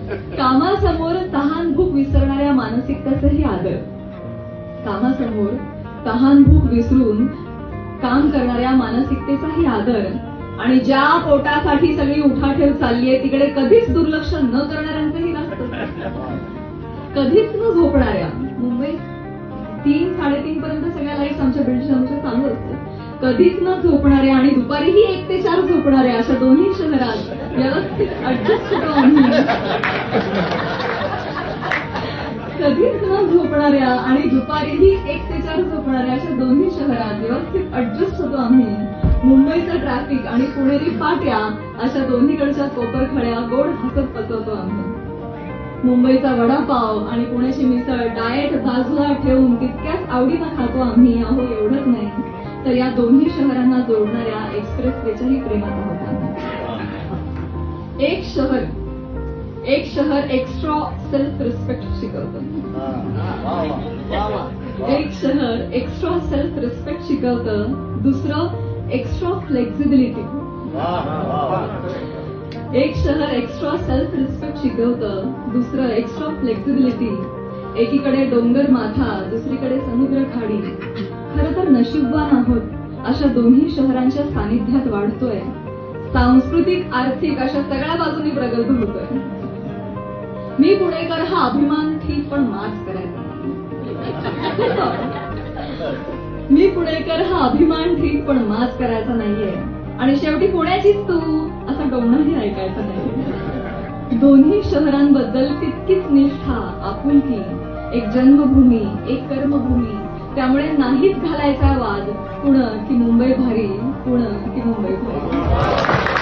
कामासमोर तहान भूक विसरणाऱ्या मानसिकतेचाही आदर. कामासमोर तहान भूक विसरून काम करणाऱ्या मानसिकतेचाही आदर. आणि ज्या पोटासाठी सगळी उठाठेव चाललीये तिकडे कधीच दुर्लक्ष न करणाऱ्यांचंही नसतं. कधीच न झोपणाऱ्या. मुंबईत 3-3:30 पर्यंत सगळ्या लाईट्स आमच्या बिल्डिंग चालू असतात. कधीच न झोपणाऱ्या आणि दुपारीही 1 ते 4 झोपणाऱ्या अशा दोन्ही शहरात व्यवस्थित ऍडजस्ट होतो आम्ही. कधीच न झोपणाऱ्या आणि दुपारीही 1 ते 4 झोपणाऱ्या अशा दोन्ही शहरात व्यवस्थित ऍडजस्ट होतो आम्ही. मुंबईचं ट्रॅफिक आणि पुणेरी पाट्या अशा दोन्हीकडच्या कोपरखड्या गोड हसत पचवतो आम्ही. मुंबईचा वडापाव आणि पुण्याची मिसळ डाएट बाजूला ठेवून तितक्याच आवडीनं खातो आम्ही. अहो एवढंच नाही तर या दोन्ही शहरांना जोडणाऱ्या एक्सप्रेसवेच्याही प्रेमात आहोत आम्ही. एक शहर एक्स्ट्रा सेल्फ रिस्पेक्ट शिकवतं. एक शहर एक्स्ट्रा सेल्फ रिस्पेक्ट शिकवतं. दुसरं एक्स्ट्रा फ्लेक्झिबिलिटी. एक शहर एक्स्ट्रा सेल्फ रिस्पेक्ट शिकवतं. दुसरं एक्स्ट्रा फ्लेक्झिबिलिटी. एकीकडे डोंगर माथा दुसरीकडे समुद्र खाडी. खरं तर नशीबवान आहोत अशा दोन्ही शहरांच्या सानिध्यात वाढतोय. सांस्कृतिक आर्थिक अशा सगळ्या बाजूनी प्रगल्भ होतोय. मी पुणेकर हा अभिमान ठीक पण माच करायचा. मी पुणेकर हा अभिमान ठीक पण माच करायचा नाहीये. आणि शेवटी पुण्याचीच तू असा टोमणाही ऐकायचा नाही. दोन्ही शहरांबद्दल तितकीच निष्ठा आपुलकी. एक जन्मभूमी एक कर्मभूमी. त्यामुळे नाहीच घालायचा वाद पुणे की मुंबई भारी. पुणे की मुंबई भारी.